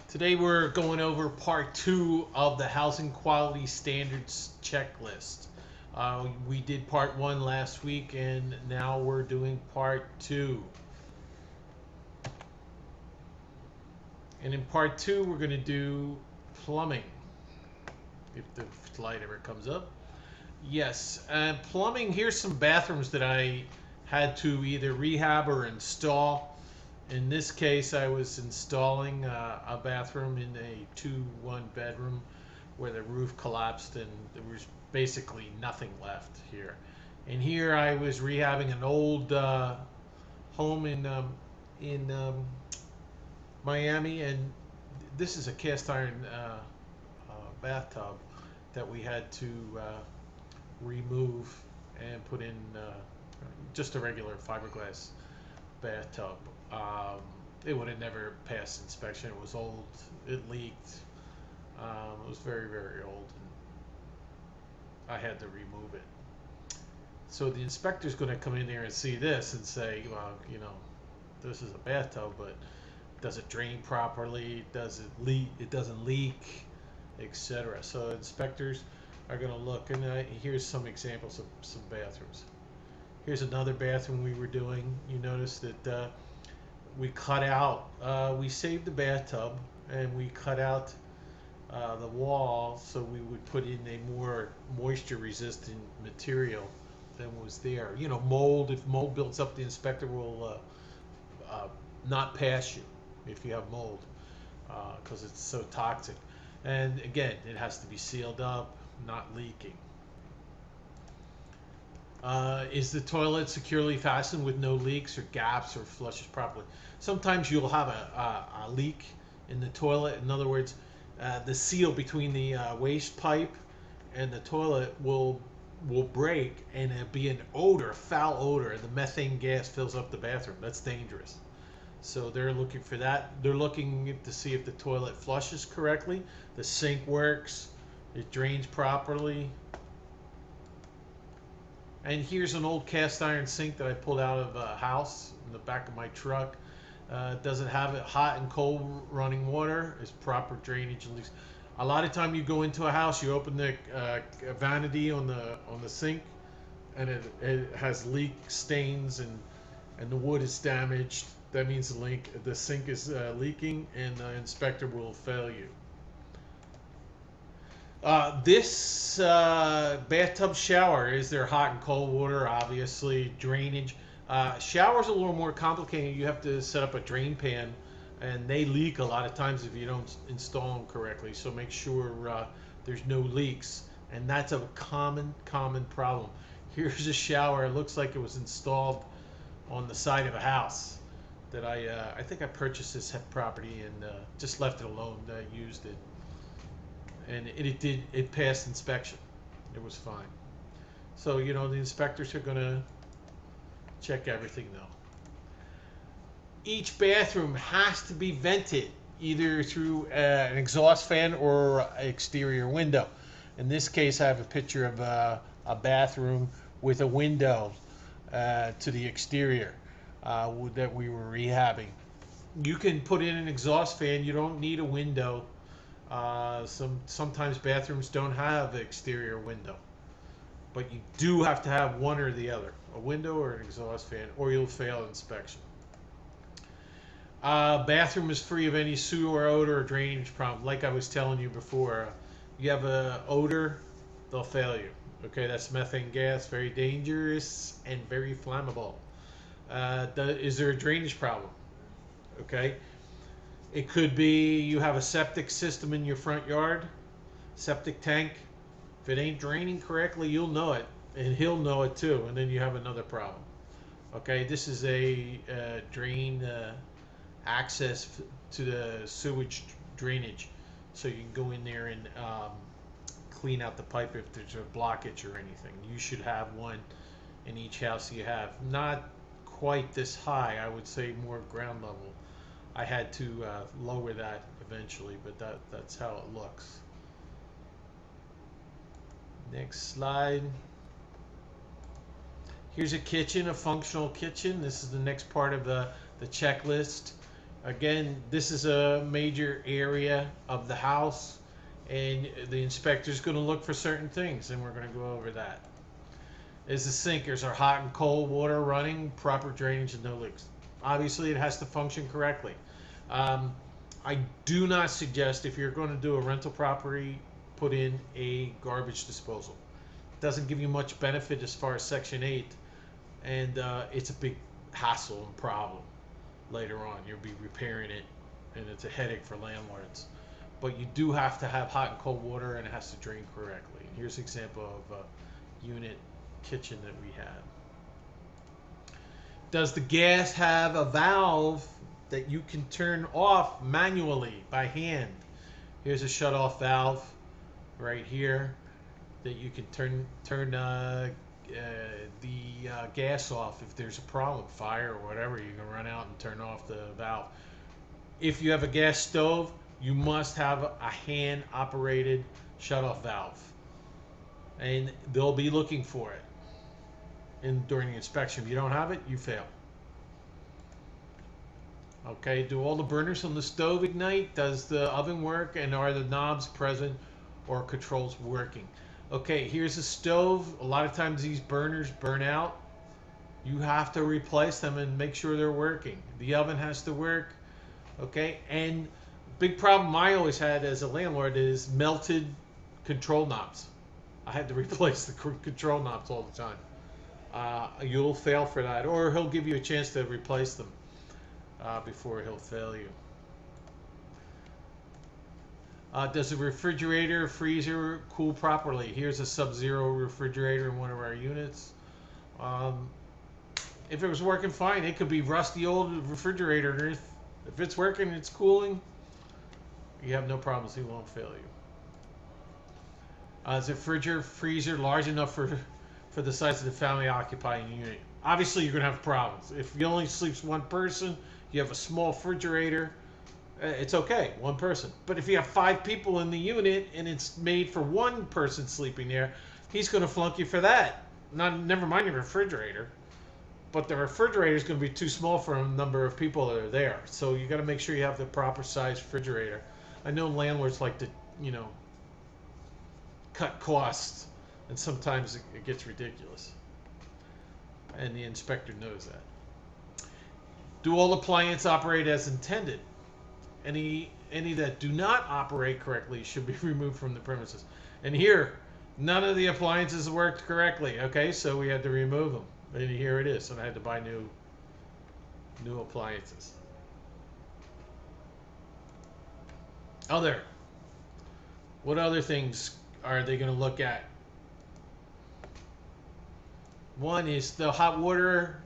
Today we're going over part 2 of the Housing Quality Standards Checklist. We did part 1 last week and now we're doing part 2. And in part 2 we're going to do plumbing, if the slide ever comes up. Yes, plumbing. Here's some bathrooms that I had to either rehab or install. In this case, I was installing a bathroom in a 2-1 bedroom where the roof collapsed and there was basically nothing left here. And here I was rehabbing an old home in Miami, and this is a cast iron bathtub that we had to remove and put in just a regular fiberglass bathtub. It would have never passed inspection. It was old. It leaked. It was very, very old. And I had to remove it. So the inspector's going to come in there and see this and say, well, this is a bathtub, but does it drain properly? Does it leak? It doesn't leak, etc. So inspectors are going to look, and here's some examples of some bathrooms. Here's another bathroom we were doing. You notice that we cut out, we saved the bathtub and we cut out the wall so we would put in a more moisture resistant material than was there. Mold. If mold builds up, the inspector will not pass you if you have mold because it's so toxic. And again, it has to be sealed up, not leaking. Is the toilet securely fastened with no leaks or gaps or flushes properly? Sometimes you'll have a leak in the toilet. In other words, the seal between the waste pipe and the toilet will break, and it'll be an odor, foul odor, and the methane gas fills up the bathroom. That's dangerous. So they're looking for that. They're looking to see if the toilet flushes correctly, the sink works, it drains properly. And here's an old cast iron sink that I pulled out of a house in the back of my truck. Does it have hot and cold running water? Is proper drainage and leaks? A lot of time you go into a house, you open the vanity on the sink, and it has leak stains and the wood is damaged. That means the sink is leaking, and the inspector will fail you. This bathtub shower, is there hot and cold water? Obviously. Drainage. Shower's a little more complicated. You have to set up a drain pan, and they leak a lot of times if you don't install them correctly. So make sure there's no leaks, and that's a common problem. Here's a shower. It looks like it was installed on the side of a house that I think I purchased this property and just left it alone. Used it. And it passed inspection. It was fine. So the inspectors are going to check everything though. Each bathroom has to be vented either through an exhaust fan or exterior window. In this case, I have a picture of a bathroom with a window to the exterior that we were rehabbing. You can put in an exhaust fan. You don't need a window. Sometimes bathrooms don't have an exterior window, but you do have to have one or the other, a window or an exhaust fan, or you'll fail inspection. Bathroom is free of any sewer odor or drainage problem. Like I was telling you before, you have a odor, they'll fail you. Okay, that's methane gas, very dangerous and very flammable. Is there a drainage problem? Okay. It could be you have a septic system in your front yard, septic tank. If it ain't draining correctly, you'll know it, and he'll know it too, and then you have another problem. Okay, this is a drain access to the sewage drainage, so you can go in there and clean out the pipe if there's a blockage or anything. You should have one in each house you have. Not quite this high, I would say more ground level. I had to lower that eventually, but that's how it looks. Next slide. Here's a kitchen, a functional kitchen. This is the next part of the checklist. Again, this is a major area of the house, and the inspector's going to look for certain things, and we're going to go over that. Is the sinkers are hot and cold water running, proper drainage, and no leaks? Obviously, it has to function correctly. Um, I do not suggest if you're going to do a rental property, put in a garbage disposal. It doesn't give you much benefit as far as Section 8, and it's a big hassle and problem later on. You'll be repairing it, and it's a headache for landlords. But you do have to have hot and cold water, and it has to drain correctly. And here's an example of a unit kitchen that we had. Does the gas have a valve that you can turn off manually by hand? Here's a shut-off valve right here that you can turn the gas off if there's a problem, fire or whatever. You can run out and turn off the valve. If you have a gas stove, you must have a hand-operated shut-off valve, and they'll be looking for it during the inspection. If you don't have it, you fail. Okay, do all the burners on the stove ignite? Does the oven work? And are the knobs present or controls working? Okay, here's a stove. A lot of times these burners burn out. You have to replace them and make sure they're working. The oven has to work. Okay, and big problem I always had as a landlord is melted control knobs. I had to replace the control knobs all the time. You'll fail for that, or he'll give you a chance to replace them before he'll fail you. Does the refrigerator, freezer cool properly? Here's a sub-zero refrigerator in one of our units. Um, if it was working fine, it could be rusty old refrigerator. If it's working, it's cooling, you have no problems. He won't fail you. Is the refrigerator, freezer large enough for the size of the family occupying unit? Obviously, you're going to have problems. If you only sleeps one person, you have a small refrigerator, it's okay, one person. But if you have 5 people in the unit and it's made for one person sleeping there, he's going to flunk you for that. Never mind the refrigerator, but the refrigerator is going to be too small for a number of people that are there. So you got to make sure you have the proper size refrigerator. I know landlords like to, cut costs, and sometimes it gets ridiculous, and the inspector knows that. Do all appliances operate as intended? Any that do not operate correctly should be removed from the premises. And here, none of the appliances worked correctly. Okay, so we had to remove them. And here it is. And I had to buy new appliances. What other things are they going to look at? One is the hot water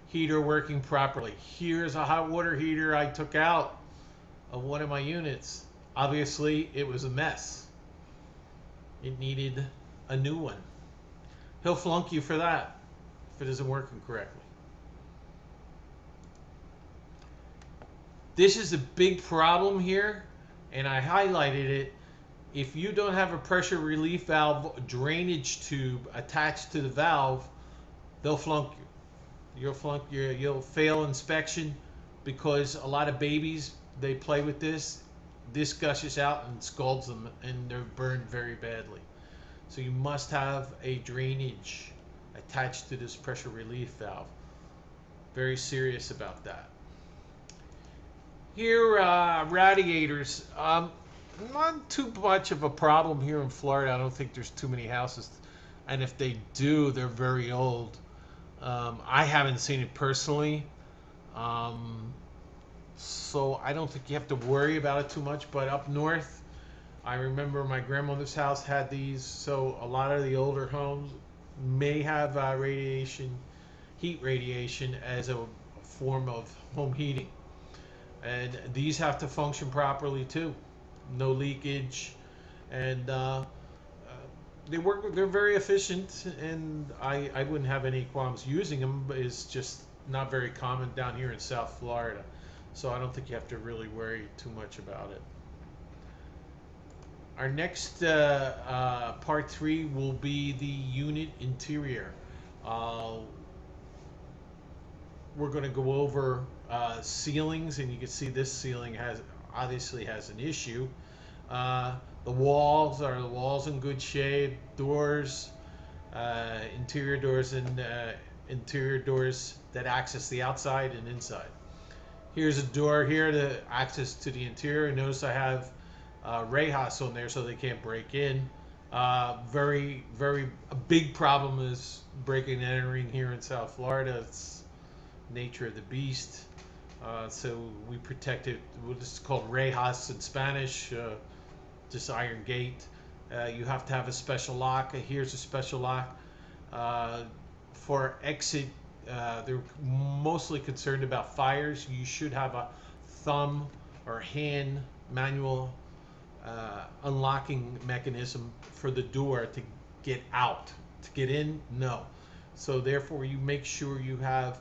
heater working properly. Here's a hot water heater I took out of one of my units. Obviously, it was a mess. It needed a new one. He'll flunk you for that if it isn't working correctly. This is a big problem here, and I highlighted it. If you don't have a pressure relief valve drainage tube attached to the valve, they'll flunk you. You'll fail inspection, because a lot of babies, they play with this. This gushes out and scalds them, and they're burned very badly. So you must have a drainage attached to this pressure relief valve. Very serious about that. Here, radiators. Not too much of a problem here in Florida. I don't think there's too many houses, and if they do, they're very old. I haven't seen it personally, so I don't think you have to worry about it too much. But up north, I remember my grandmother's house had these, so a lot of the older homes may have heat radiation as a form of home heating, and these have to function properly too. No leakage, and they're very efficient, and I wouldn't have any qualms using them. But it's just not very common down here in South Florida, so I don't think you have to really worry too much about it. Our next part 3 will be the unit interior. We're going to go over ceilings, and you can see this ceiling obviously has an issue. Uh, the walls in good shape. Doors, interior doors that access the outside and inside. Here's a door here to access to the interior. Notice I have Rehas on there so they can't break in. A big problem is breaking and entering here in South Florida. It's nature of the beast. So we protect it. This is called Rejas in Spanish, just iron gate. You have to have a special lock. Here's a special lock. For exit, they're mostly concerned about fires. You should have a thumb or hand manual unlocking mechanism for the door to get out. To get in, no. So therefore, you make sure you have,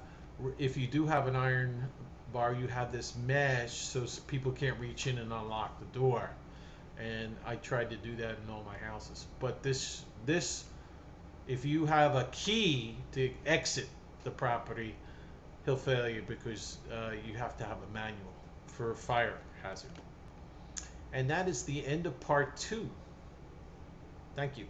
if you do have an iron bar, you have this mesh so people can't reach in and unlock the door. And I tried to do that in all my houses. But this, if you have a key to exit the property, he'll fail you because you have to have a manual for a fire hazard. And that is the end of part 2. Thank you.